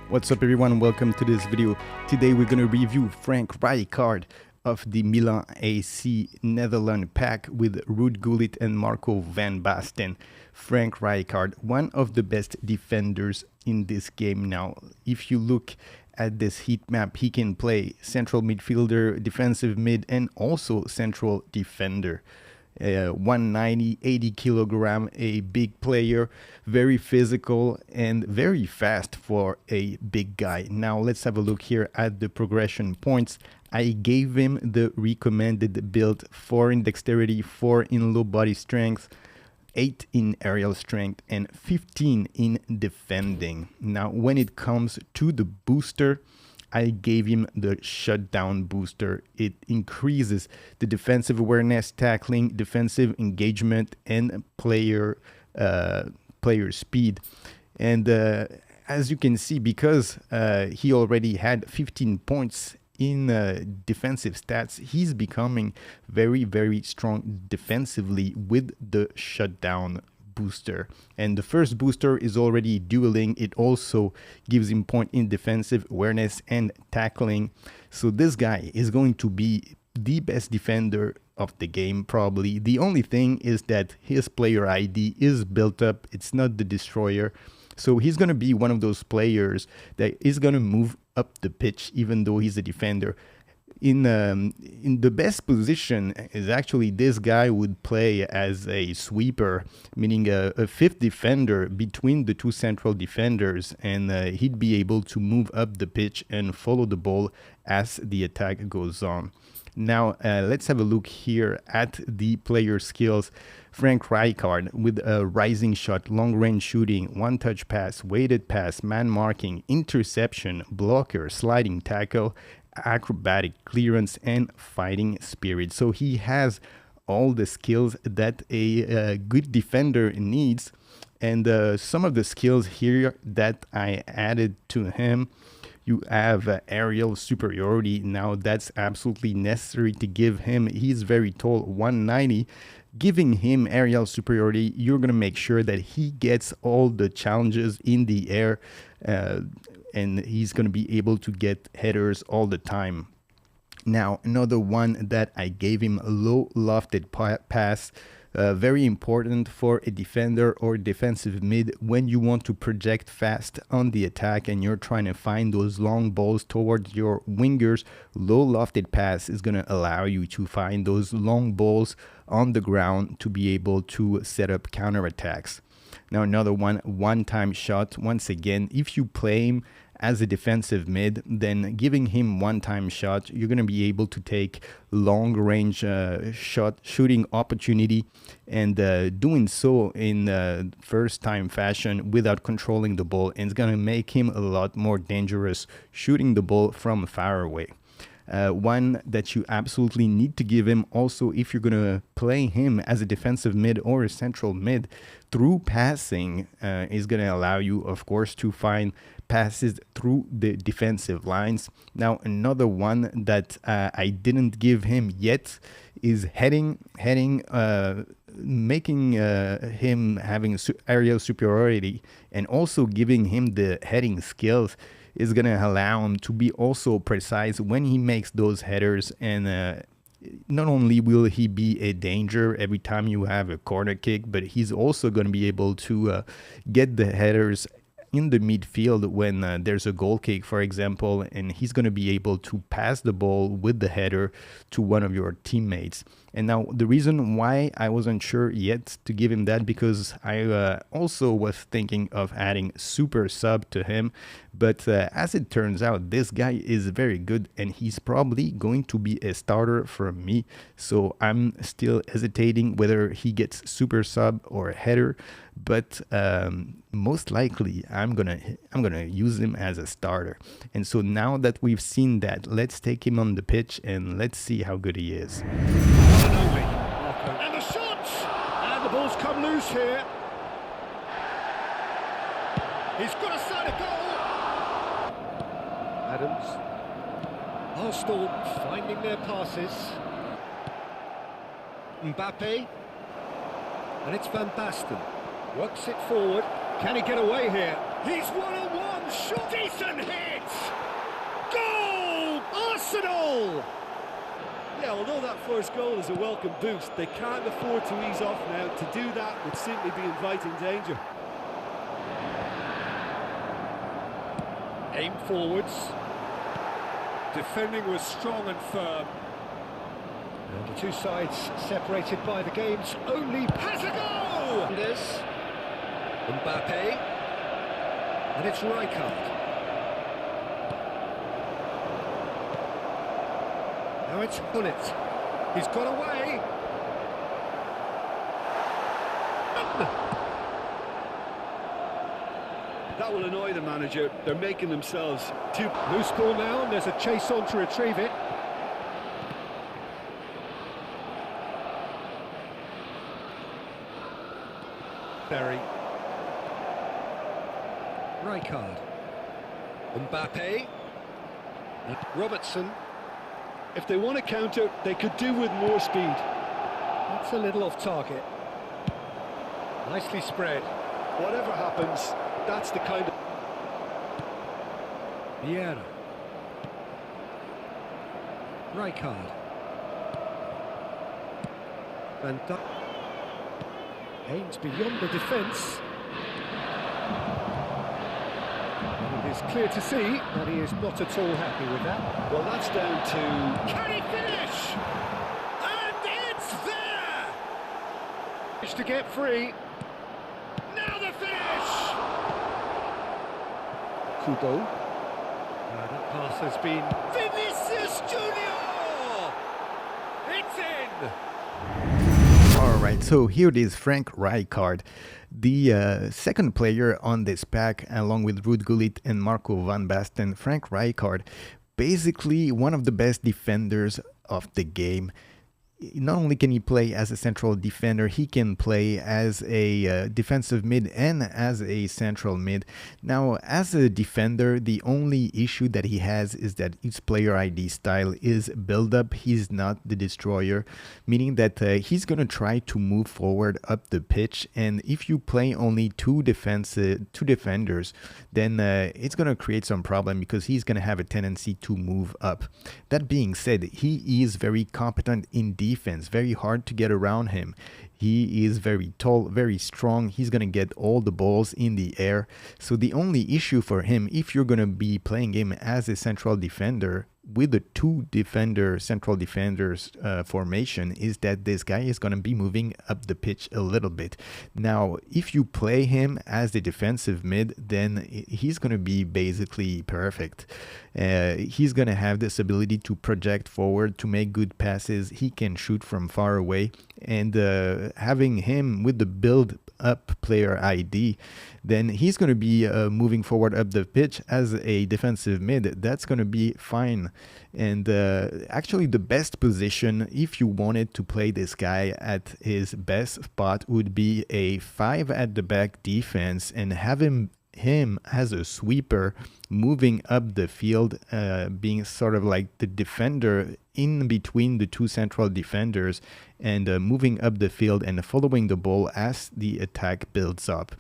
What's up everyone, welcome to this video. Today we're going to review Frank Rijkaard of the Milan AC Netherlands pack with Ruud Gullit and Marco van Basten. Frank Rijkaard, one of the best defenders in this game now. If you look at this heat map, he can play central midfielder, defensive mid, and also central defender. 190, 80 kilogram, a big player, very physical and very fast for a big guy. Now let's have a look here at the progression points. I gave him the recommended build: 4 in dexterity, 4 in low body strength, 8 in aerial strength, and 15 in defending. Now when it comes to the booster, I gave him the shutdown booster. It increases the defensive awareness, tackling, defensive engagement, and player speed. And as you can see, because he already had 15 points in defensive stats, he's becoming very, very strong defensively with the shutdown booster. And the first booster is already dueling. It also gives him point in defensive awareness and tackling. So this guy is going to be the best defender of the game, probably. The only thing is that his player ID is built up. It's not the destroyer. So he's going to be one of those players that is going to move up the pitch even though he's a defender. In the best position is actually this guy would play as a sweeper, meaning a fifth defender between the two central defenders, and he'd be able to move up the pitch and follow the ball as the attack goes on. Now let's have a look here at the player skills. Frank Rijkaard with a rising shot, long range shooting, one touch pass, weighted pass, man marking, interception, blocker, sliding tackle, acrobatic clearance, and fighting spirit. So he has all the skills that a good defender needs. And some of the skills here that I added to him: you have aerial superiority. Now that's absolutely necessary to give him. He's very tall, 190. Giving him aerial superiority, you're going to make sure that he gets all the challenges in the air, and he's going to be able to get headers all the time. Now, another one that I gave him: a low lofted pass. Very important for a defender or defensive mid when you want to project fast on the attack and you're trying to find those long balls towards your wingers. Low lofted pass is going to allow you to find those long balls on the ground to be able to set up counterattacks. Now another one-time shot. Once again, if you play him as a defensive mid, then giving him one-time shot, you're going to be able to take long-range shooting opportunity, and doing so in first-time fashion without controlling the ball, and it's going to make him a lot more dangerous shooting the ball from far away. One that you absolutely need to give him also, if you're going to play him as a defensive mid or a central mid, through passing is going to allow you, of course, to find passes through the defensive lines. Now another one that I didn't give him yet is heading, making him having aerial superiority, and also giving him the heading skills is going to allow him to be also precise when he makes those headers. And not only will he be a danger every time you have a corner kick, but he's also going to be able to get the headers in the midfield when there's a goal kick, for example, and he's going to be able to pass the ball with the header to one of your teammates. And now the reason why I wasn't sure yet to give him that, because I also was thinking of adding super sub to him, but as it turns out, this guy is very good and he's probably going to be a starter for me. So I'm still hesitating whether he gets super sub or header, but most likely I'm gonna use him as a starter. And so now that we've seen that, let's take him on the pitch and let's see how good he is. And the shot! And the ball's come loose here. He's got a side of goal. Adams. Arsenal finding their passes. Mbappe. And it's Van Basten. Works it forward. Can he get away here? He's one-on-one. Shot. Decent hit. Goal! Arsenal! Yeah, although that first goal is a welcome boost, they can't afford to ease off now. To do that would simply be inviting danger. Aim forwards. Defending was strong and firm. And the two sides separated by the game's only has a goal! This Mbappe. And it's Rijkaard. Now it's Bullet. He's got away. That will annoy the manager. They're making themselves too... Loose ball now, and there's a chase on to retrieve it. Berry. Rijkaard. Mbappe. Robertson. If they want to counter, they could do with more speed. That's a little off target. Nicely spread. Whatever happens, that's the kind of... Vieira. Rijkaard. And aims beyond the defence. And it is clear to see that he is not at all happy with that. Well, that's down to... Can he finish? And it's there! Managed to get free. Now the finish! Kubo. That pass has been... Vinicius Junior! It's in! All right, so here it is, Frank Rijkaard, the second player on this pack, along with Ruud Gullit and Marco van Basten. Frank Rijkaard, basically one of the best defenders of the game. Not only can he play as a central defender, he can play as a defensive mid and as a central mid. Now, as a defender, the only issue that he has is that his player ID style is build-up. He's not the destroyer, meaning that he's going to try to move forward up the pitch. And if you play only two defenders, then it's going to create some problem because he's going to have a tendency to move up. That being said, he is very competent in defense, very hard to get around him. He is very tall, very strong. He's going to get all the balls in the air. So the only issue for him, if you're going to be playing him as a central defender with the central defenders formation, is that this guy is going to be moving up the pitch a little bit. Now, if you play him as the defensive mid, then he's going to be basically perfect. He's going to have this ability to project forward, to make good passes. He can shoot from far away, and having him with the build up player ID, then he's going to be moving forward up the pitch as a defensive mid. That's going to be fine. And actually the best position, if you wanted to play this guy at his best spot, would be a 5 at the back defense and have him as a sweeper moving up the field, being sort of like the defender in between the two central defenders, and moving up the field and following the ball as the attack builds up.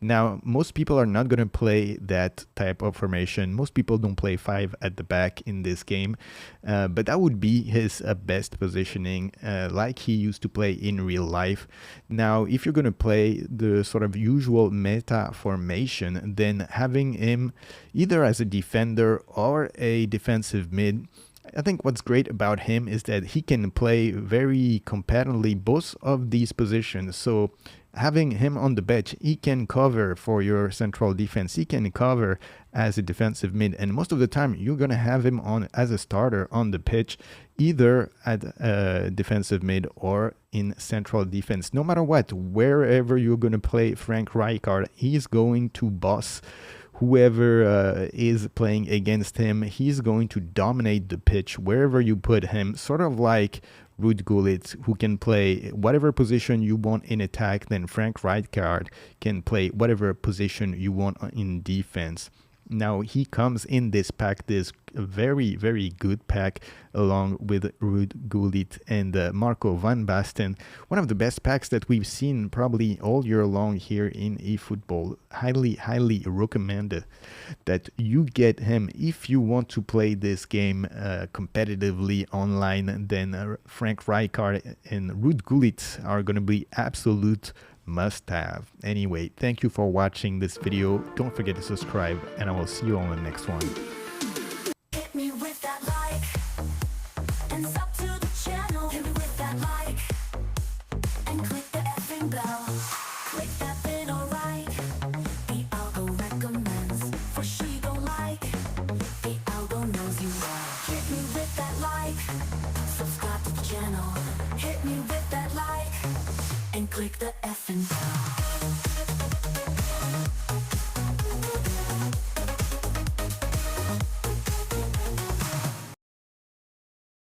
Now, most people are not going to play that type of formation. Most people don't play 5 at the back in this game, but that would be his best positioning, like he used to play in real life. Now, if you're going to play the sort of usual meta formation, then having him either as a defender or a defensive mid, I think what's great about him is that he can play very competently both of these positions. So having him on the bench, he can cover for your central defense. He can cover as a defensive mid. And most of the time, you're going to have him on as a starter on the pitch, either at defensive mid or in central defense. No matter what, wherever you're going to play Frank Rijkaard, he's going to boss whoever is playing against him. He's going to dominate the pitch wherever you put him, sort of like Ruud Gullit, who can play whatever position you want in attack. Then Frank Rijkaard can play whatever position you want in defense. Now he comes in this pack, this very, very good pack, along with Ruud Gullit and Marco van Basten. One of the best packs that we've seen probably all year long here in eFootball. Highly, highly recommend that you get him if you want to play this game competitively online. Then Frank Rijkaard and Ruud Gullit are going to be absolute must-have. Anyway, thank you for watching this video. Don't forget to subscribe, and I will see you on the next one. Hit me with that like, and sub to the channel. Hit me with that like, and click the effing bell. Click that bit, alright. The algo recommends, for sure you gon' like. The algo knows you well. Hit me with that like, subscribe to the channel. Hit me with that like, and click the effing bell.